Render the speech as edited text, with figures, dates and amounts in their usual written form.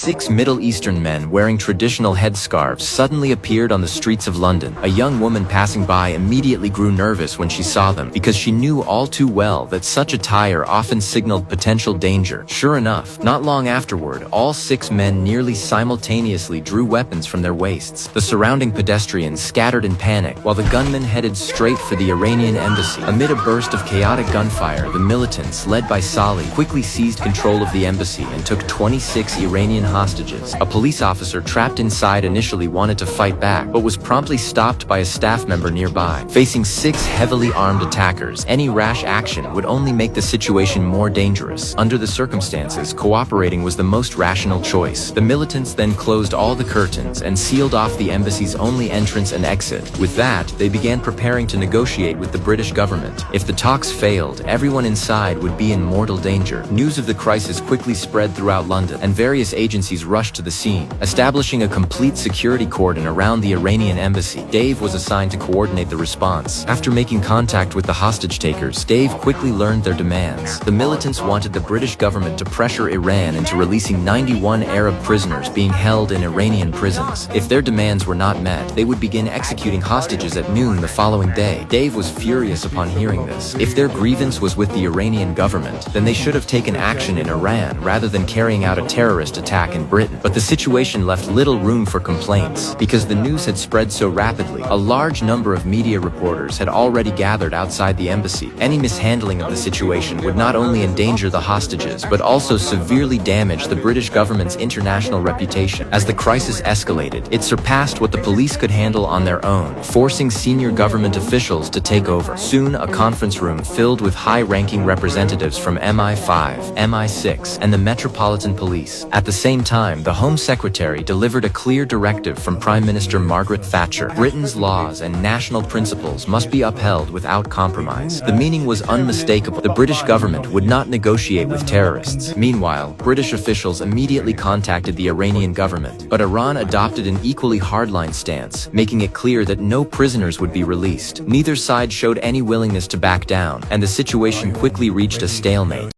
6 Middle Eastern men wearing traditional headscarves suddenly appeared on the streets of London. A young woman passing by immediately grew nervous when she saw them because she knew all too well that such attire often signaled potential danger. Sure enough, not long afterward, all 6 men nearly simultaneously drew weapons from their waists. The surrounding pedestrians scattered in panic, while the gunmen headed straight for the Iranian embassy. Amid a burst of chaotic gunfire, the militants, led by Salih, quickly seized control of the embassy and took 26 Iranian hostages. A police officer trapped inside initially wanted to fight back, but was promptly stopped by a staff member nearby. Facing 6 heavily armed attackers, any rash action would only make the situation more dangerous. Under the circumstances, cooperating was the most rational choice. The militants then closed all the curtains and sealed off the embassy's only entrance and exit. With that, they began preparing to negotiate with the British government. If the talks failed, everyone inside would be in mortal danger. News of the crisis quickly spread throughout London, and various agencies rushed to the scene, establishing a complete security cordon around the Iranian embassy. Dave was assigned to coordinate the response. After making contact with the hostage takers, Dave quickly learned their demands. The militants wanted the British government to pressure Iran into releasing 91 Arab prisoners being held in Iranian prisons. If their demands were not met, they would begin executing hostages at noon the following day. Dave was furious upon hearing this. If their grievance was with the Iranian government, then they should have taken action in Iran rather than carrying out a terrorist attack in Britain. But the situation left little room for complaints. Because the news had spread so rapidly, a large number of media reporters had already gathered outside the embassy. Any mishandling of the situation would not only endanger the hostages, but also severely damage the British government's international reputation. As the crisis escalated, it surpassed what the police could handle on their own, forcing senior government officials to take over. Soon, a conference room filled with high-ranking representatives from MI5, MI6, and the Metropolitan Police. At the same time, the Home Secretary delivered a clear directive from Prime Minister Margaret Thatcher. Britain's laws and national principles must be upheld without compromise. The meaning was unmistakable. The British government would not negotiate with terrorists. Meanwhile, British officials immediately contacted the Iranian government, but Iran adopted an equally hardline stance, making it clear that no prisoners would be released. Neither side showed any willingness to back down, and the situation quickly reached a stalemate.